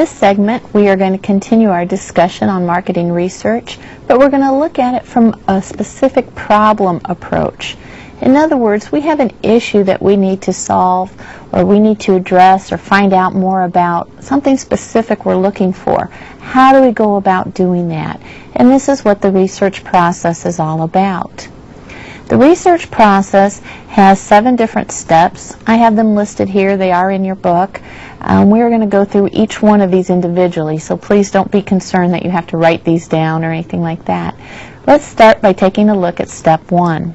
this segment, we are going to continue our discussion on marketing research, but we're going to look at it from a specific problem approach. In other words, we have an issue that we need to solve, or we need to address or find out more about, something specific we're looking for. How do we go about doing that? And this is what the research process is all about. The research process has 7 different steps. I have them listed here. They are in your book. We're going to go through each one of these individually, so please don't be concerned that you have to write these down or anything like that. Let's start by taking a look at step 1.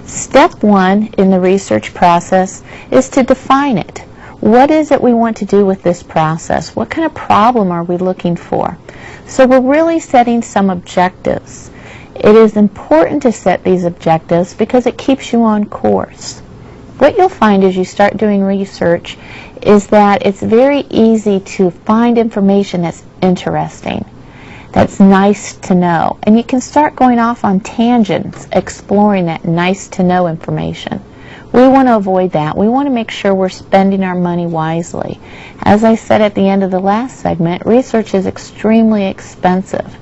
Step 1 in the research process is to define it. What is it we want to do with this process? What kind of problem are we looking for? So we're really setting some objectives. It is important to set these objectives because it keeps you on course. What you'll find as you start doing research is that it's very easy to find information that's interesting, that's nice to know, and you can start going off on tangents exploring that nice to know information. We want to avoid that. We want to make sure we're spending our money wisely. As I said at the end of the last segment, research is extremely expensive.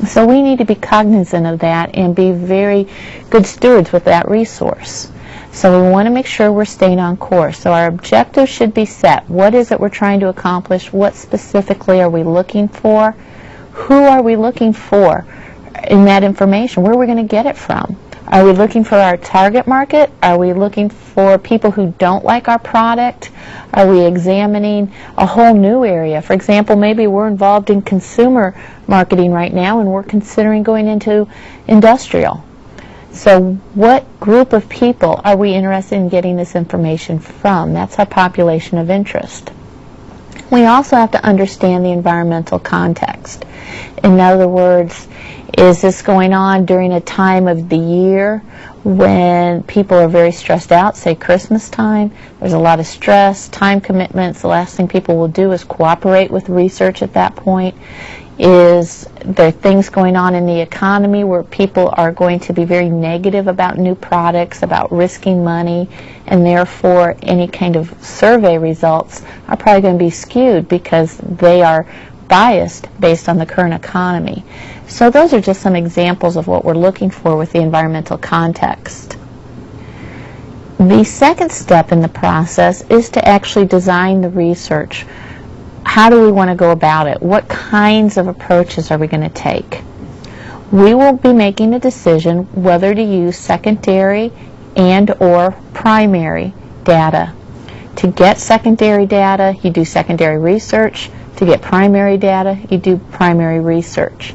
So we need to be cognizant of that and be very good stewards with that resource. So we want to make sure we're staying on course. So our objectives should be set. What is it we're trying to accomplish? What specifically are we looking for? Who are we looking for in that information? Where are we going to get it from? Are we looking for our target market? Are we looking for people who don't like our product? Are we examining a whole new area? For example, maybe we're involved in consumer marketing right now and we're considering going into industrial. So what group of people are we interested in getting this information from? That's our population of interest. We also have to understand the environmental context. In other words, is this going on during a time of the year when people are very stressed out, say Christmas time? There's a lot of stress, time commitments. The last thing people will do is cooperate with research at that point. Is there things going on in the economy where people are going to be very negative about new products, about risking money, and therefore any kind of survey results are probably going to be skewed because they are biased based on the current economy. So those are just some examples of what we're looking for with the environmental context. The second step in the process is to actually design the research. How do we want to go about it? What kinds of approaches are we going to take? We will be making a decision whether to use secondary and or primary data. To get secondary data, you do secondary research. To get primary data, you do primary research.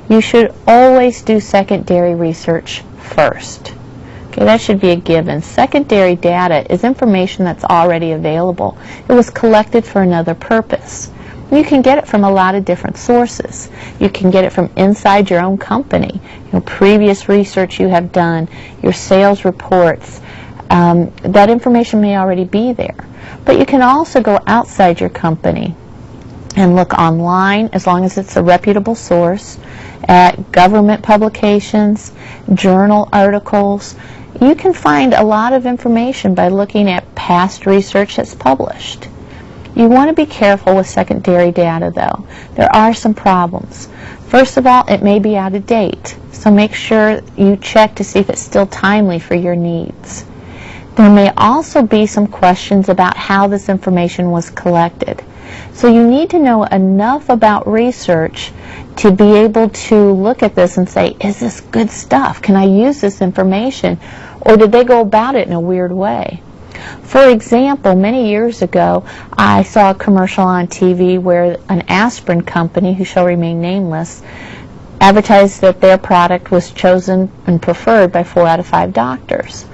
You should always do secondary research first. Okay, that should be a given. Secondary data is information that's already available. It was collected for another purpose. You can get it from a lot of different sources. You can get it from inside your own company, previous research you have done, your sales reports. That information may already be there. But you can also go outside your company and look online, as long as it's a reputable source, at government publications, journal articles. You can find a lot of information by looking at past research that's published. You want to be careful with secondary data, though. There are some problems. First of all, it may be out of date, so make sure you check to see if it's still timely for your needs. There may also be some questions about how this information was collected. So you need to know enough about research to be able to look at this and say, is this good stuff? Can I use this information? Or did they go about it in a weird way? For example, many years ago, I saw a commercial on TV where an aspirin company, who shall remain nameless, advertised that their product was chosen and preferred by 4 out of 5 doctors.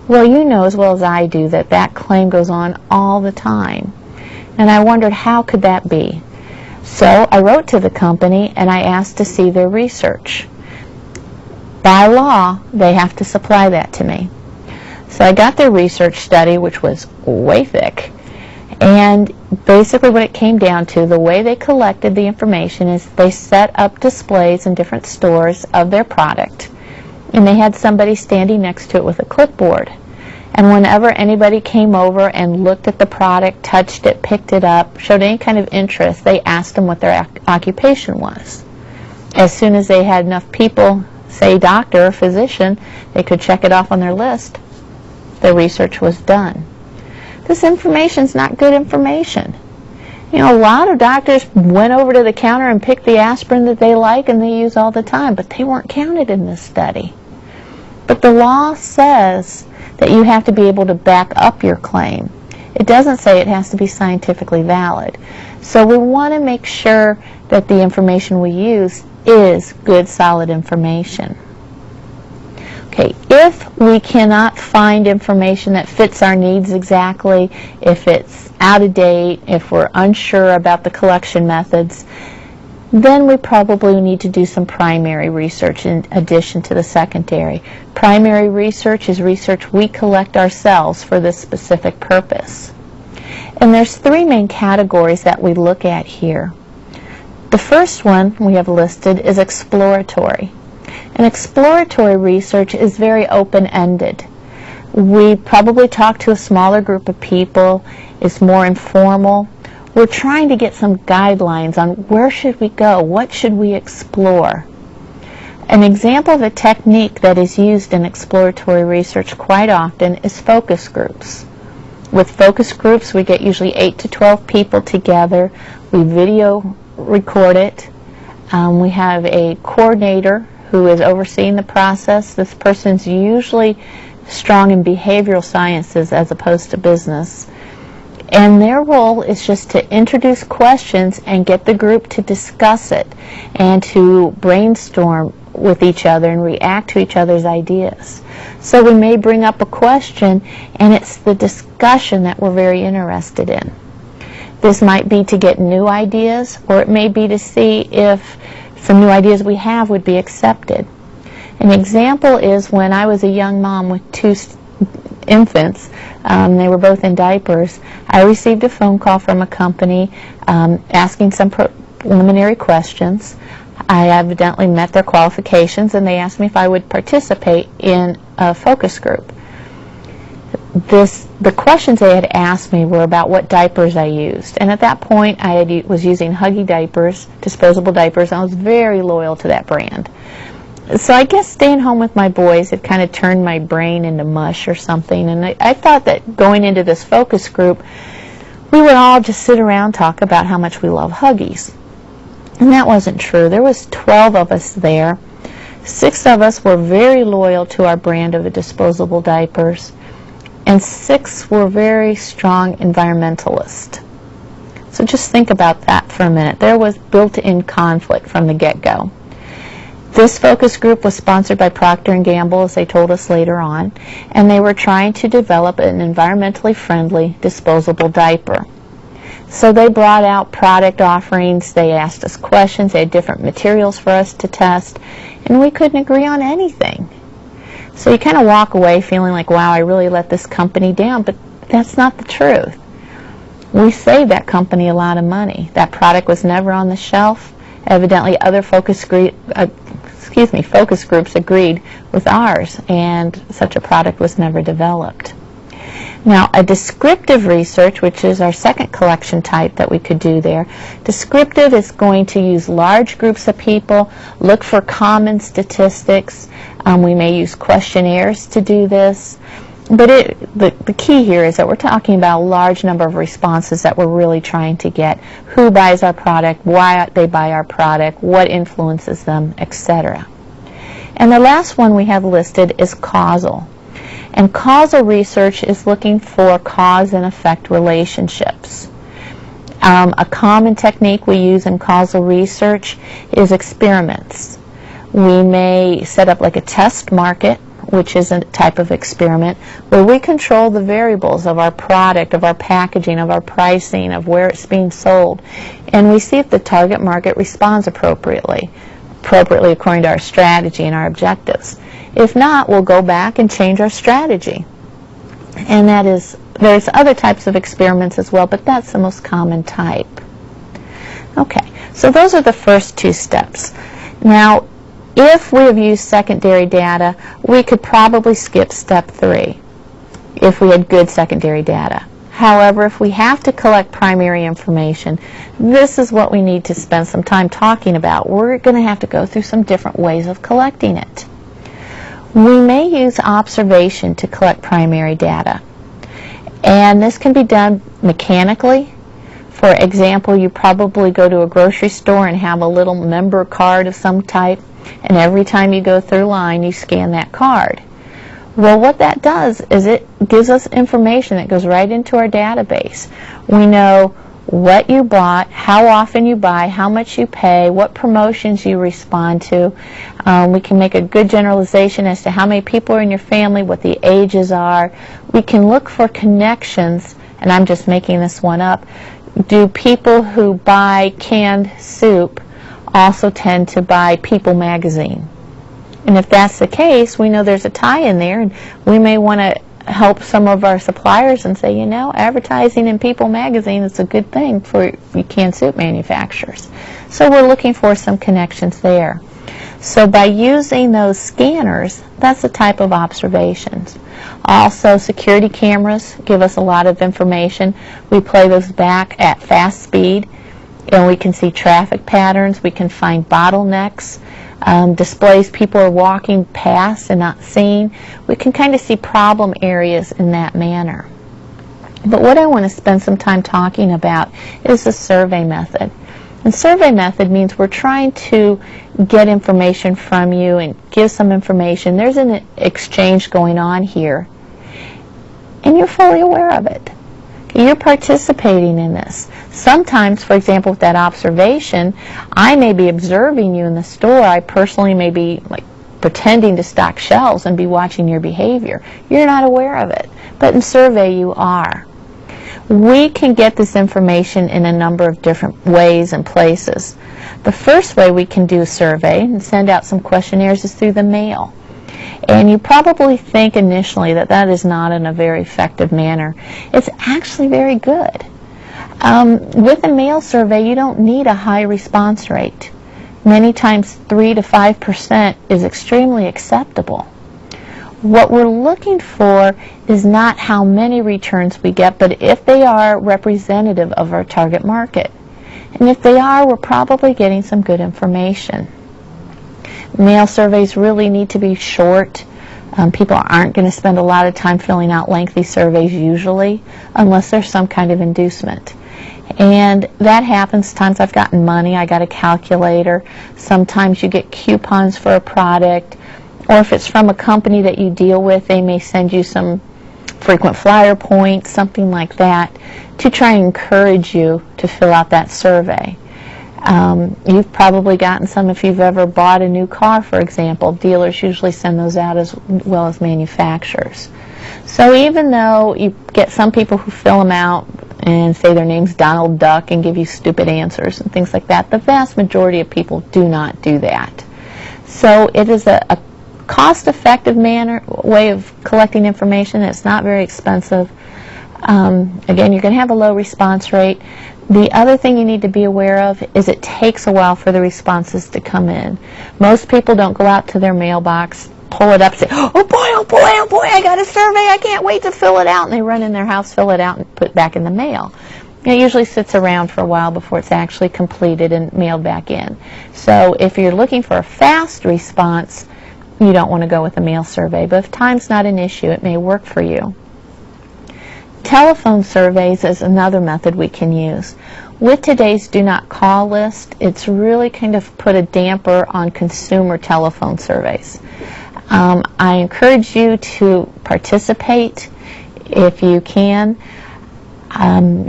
Well, you know as well as I do that that claim goes on all the time. And I wondered, how could that be? So I wrote to the company and I asked to see their research. By law, they have to supply that to me. So I got their research study, which was way thick. And basically what it came down to, the way they collected the information is they set up displays in different stores of their product. And they had somebody standing next to it with a clipboard. And whenever anybody came over and looked at the product, touched it, picked it up, showed any kind of interest, they asked them what their occupation was. As soon as they had enough people, say doctor or physician, they could check it off on their list. The research was done. This information's not good information. You know, a lot of doctors went over to the counter and picked the aspirin that they like and they use all the time, but they weren't counted in this study. But the law says that you have to be able to back up your claim. It doesn't say it has to be scientifically valid. So we want to make sure that the information we use is good, solid information. Okay, if we cannot find information that fits our needs exactly, if it's out of date, if we're unsure about the collection methods, then we probably need to do some primary research in addition to the secondary. Primary research is research we collect ourselves for this specific purpose. And there's three main categories that we look at here. The first one we have listed is exploratory. And exploratory research is very open-ended. We probably talk to a smaller group of people. It's more informal. We're trying to get some guidelines on where should we go, what should we explore. An example of a technique that is used in exploratory research quite often is focus groups. With focus groups, we get usually 8 to 12 people together. We video record it. We have a coordinator who is overseeing the process. This person's usually strong in behavioral sciences as opposed to business. And their role is just to introduce questions and get the group to discuss it and to brainstorm with each other and react to each other's ideas. So we may bring up a question, and it's the discussion that we're very interested in. This might be to get new ideas, or it may be to see if some new ideas we have would be accepted. An example is when I was a young mom with two infants, they were both in diapers, I received a phone call from a company asking some preliminary questions. I evidently met their qualifications, and they asked me if I would participate in a focus group. The questions they had asked me were about what diapers I used, and at that point I was using Huggy diapers, disposable diapers, and I was very loyal to that brand. So I guess staying home with my boys had kind of turned my brain into mush or something, and I thought that going into this focus group, we would all just sit around and talk about how much we love Huggies. And that wasn't true. There was 12 of us there. 6 of us were very loyal to our brand of the disposable diapers, and 6 were very strong environmentalists. So just think about that for a minute. There was built-in conflict from the get-go. This focus group was sponsored by Procter & Gamble, as they told us later on, and they were trying to develop an environmentally friendly disposable diaper. So they brought out product offerings, they asked us questions, they had different materials for us to test, and we couldn't agree on anything. So you kind of walk away feeling like, wow, I really let this company down, but that's not the truth. We saved that company a lot of money. That product was never on the shelf. Evidently other focus groups agreed with ours, and such a product was never developed. Now, a descriptive research, which is our second collection type that we could do there, descriptive is going to use large groups of people, look for common statistics. We may use questionnaires to do this. But the key here is that we're talking about a large number of responses that we're really trying to get. Who buys our product, why they buy our product, what influences them, etc. And the last one we have listed is causal. And causal research is looking for cause and effect relationships. A common technique we use in causal research is experiments. We may set up like a test market, which is a type of experiment, where we control the variables of our product, of our packaging, of our pricing, of where it's being sold, and we see if the target market responds appropriately according to our strategy and our objectives. If not, we'll go back and change our strategy. And there's other types of experiments as well, but that's the most common type. Okay, so those are the first 2 steps. Now, if we have used secondary data, we could probably skip step 3. if we had good secondary data. However, if we have to collect primary information, this is what we need to spend some time talking about. We're going to have to go through some different ways of collecting it. We may use observation to collect primary data, and this can be done mechanically. For example, you probably go to a grocery store and have a little member card of some type, and every time you go through line, you scan that card. Well, what that does is it gives us information that goes right into our database. We know what you bought, how often you buy, how much you pay, what promotions you respond to. We can make a good generalization as to how many people are in your family, what the ages are. We can look for connections, and I'm just making this one up. Do people who buy canned soup also tend to buy People magazine? And if that's the case, we know there's a tie in there, and we may want to help some of our suppliers and say, you know, advertising in People magazine is a good thing for canned soup manufacturers. So we're looking for some connections there. So by using those scanners, that's the type of observations. Also, security cameras give us a lot of information. We play those back at fast speed, and we can see traffic patterns. We can find bottlenecks. Displays people are walking past and not seeing. We can kind of see problem areas in that manner. But what I want to spend some time talking about is the survey method. And survey method means we're trying to get information from you and give some information. There's an exchange going on here, and you're fully aware of it. You're participating in this. Sometimes, for example, with that observation, I may be observing you in the store. I personally may be pretending to stock shelves and be watching your behavior. You're not aware of it, but in survey you are. We can get this information in a number of different ways and places. The first way we can do a survey and send out some questionnaires is through the mail. And you probably think initially that that is not in a very effective manner. It's actually very good. With a mail survey, you don't need a high response rate. Many times 3 to 5% is extremely acceptable. What we're looking for is not how many returns we get, but if they are representative of our target market. And if they are, we're probably getting some good information. Mail surveys really need to be short. People aren't going to spend a lot of time filling out lengthy surveys usually, unless there's some kind of inducement. And that happens. Times I've gotten money, I got a calculator. Sometimes you get coupons for a product, or if it's from a company that you deal with, they may send you some frequent flyer points, something like that, to try and encourage you to fill out that survey. You've probably gotten some if you've ever bought a new car, for example. Dealers usually send those out as well as manufacturers. So even though you get some people who fill them out and say their name's Donald Duck and give you stupid answers and things like that, the vast majority of people do not do that. So it is a cost-effective way of collecting information. It's not very expensive. Again, you're going to have a low response rate. The other thing you need to be aware of is it takes a while for the responses to come in. Most people don't go out to their mailbox, pull it up, say, oh boy, I got a survey, I can't wait to fill it out. And they run in their house, fill it out, and put it back in the mail. It usually sits around for a while before it's actually completed and mailed back in. So if you're looking for a fast response, you don't want to go with a mail survey. But if time's not an issue, it may work for you. Telephone surveys is another method we can use. With today's do not call list, it's really kind of put a damper on consumer telephone surveys. I encourage you to participate if you can.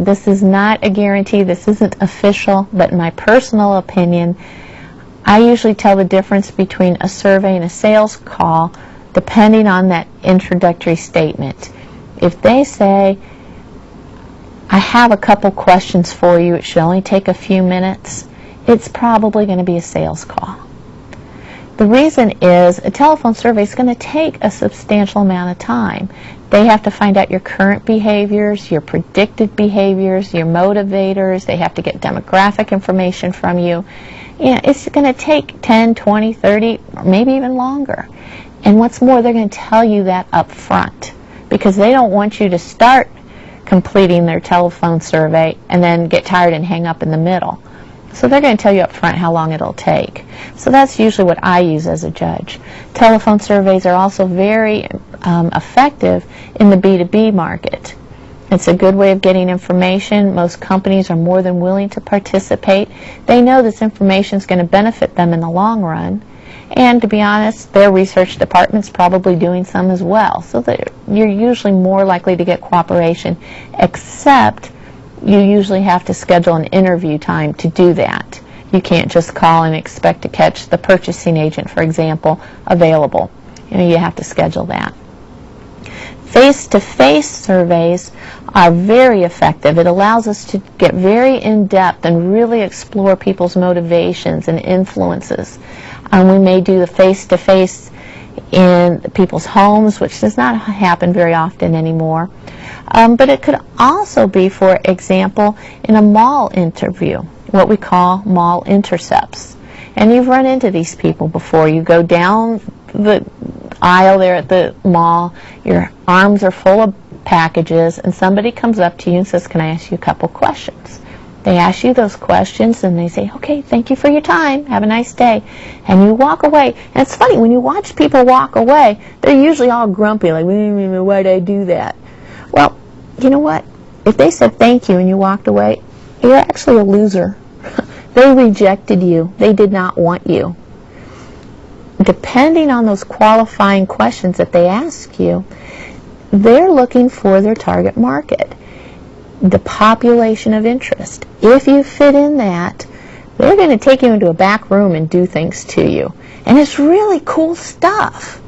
This is not a guarantee, this isn't official, but in my personal opinion, I usually tell the difference between a survey and a sales call depending on that introductory statement. If they say, I have a couple questions for you, it should only take a few minutes, it's probably going to be a sales call. The reason is a telephone survey is going to take a substantial amount of time. They have to find out your current behaviors, your predicted behaviors, your motivators. They have to get demographic information from you. It's going to take 10, 20, 30, or maybe even longer. And what's more, they're going to tell you that up front. because they don't want you to start completing their telephone survey and then get tired and hang up in the middle. So they're going to tell you up front how long it'll take. So that's usually what I use as a judge. Telephone surveys are also very effective in the B2B market. It's a good way of getting information. Most companies are more than willing to participate. They know this information is going to benefit them in the long run. And to be honest, their research department's probably doing some as well. So that you're usually more likely to get cooperation, except you usually have to schedule an interview time to do that. You can't just call and expect to catch the purchasing agent, for example, available. You have to schedule that. Face-to-face surveys are very effective. It allows us to get very in-depth and really explore people's motivations and influences. We may do the face-to-face in people's homes, which does not happen very often anymore. But it could also be, for example, in a mall interview, what we call mall intercepts. And you've run into these people before. You go down the aisle there at the mall, your arms are full of packages, and somebody comes up to you and says, "Can I ask you a couple questions?" They ask you those questions, and they say, "Okay, thank you for your time. Have a nice day." And you walk away. And it's funny, when you watch people walk away, they're usually all grumpy, like, "Why'd I do that?" Well, you know what? If they said thank you and you walked away, you're actually a loser. They rejected you. They did not want you. Depending on those qualifying questions that they ask you, they're looking for their target market, the population of interest. If you fit in that, they're going to take you into a back room and do things to you. And it's really cool stuff.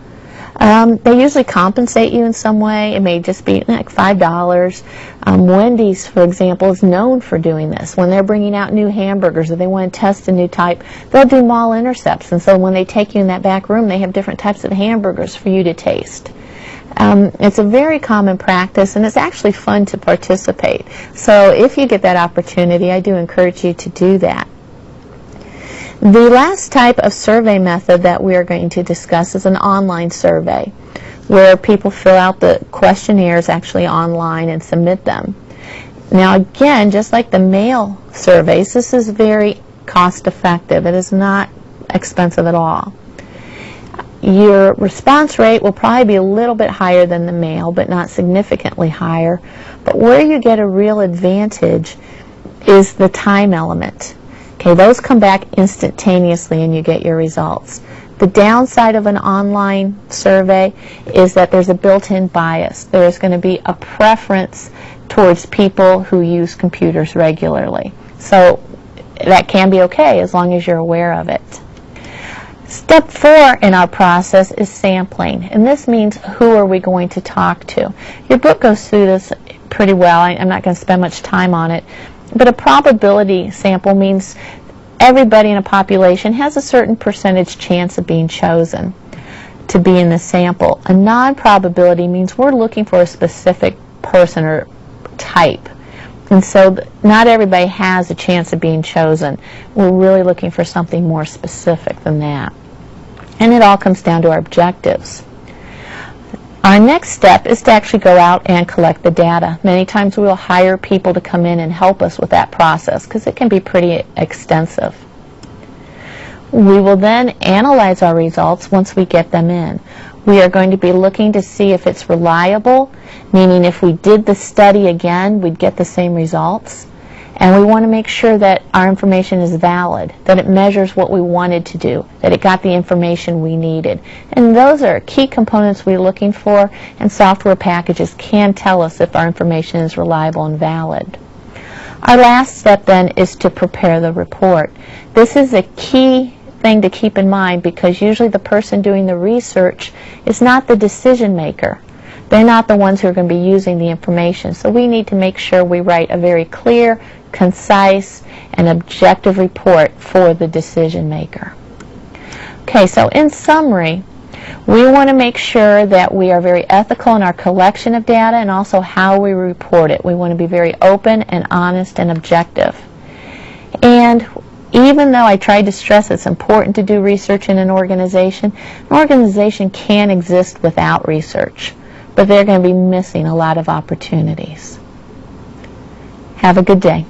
They usually compensate you in some way. It may just be like $5. Wendy's, for example, is known for doing this. When they're bringing out new hamburgers or they want to test a new type, they'll do mall intercepts. And so when they take you in that back room, they have different types of hamburgers for you to taste. It's a very common practice, and it's actually fun to participate. So if you get that opportunity, I do encourage you to do that. The last type of survey method that we are going to discuss is an online survey, where people fill out the questionnaires actually online and submit them. Now again, just like the mail surveys, this is very cost effective. It is not expensive at all. Your response rate will probably be a little bit higher than the mail, but not significantly higher. But where you get a real advantage is the time element. Okay, those come back instantaneously and you get your results. The downside of an online survey is that there's a built-in bias. There's going to be a preference towards people who use computers regularly. So that can be okay as long as you're aware of it. Step 4 in our process is sampling, and this means who are we going to talk to. Your book goes through this pretty well. I'm not going to spend much time on it. But a probability sample means everybody in a population has a certain percentage chance of being chosen to be in the sample. A non-probability means we're looking for a specific person or type. And so not everybody has a chance of being chosen. We're really looking for something more specific than that. And it all comes down to our objectives. Our next step is to actually go out and collect the data. Many times we'll hire people to come in and help us with that process because it can be pretty extensive. We will then analyze our results once we get them in. We are going to be looking to see if it's reliable, meaning if we did the study again, we'd get the same results. And we want to make sure that our information is valid, that it measures what we wanted to do, that it got the information we needed. And those are key components we're looking for, and software packages can tell us if our information is reliable and valid. Our last step then is to prepare the report. This is a key thing to keep in mind because usually the person doing the research is not the decision maker. They're not the ones who are going to be using the information. So we need to make sure we write a very clear, concise, and objective report for the decision maker. Okay, so in summary, we want to make sure that we are very ethical in our collection of data and also how we report it. We want to be very open and honest and objective. And even though I tried to stress it's important to do research in an organization can exist without research. but they're going to be missing a lot of opportunities. Have a good day.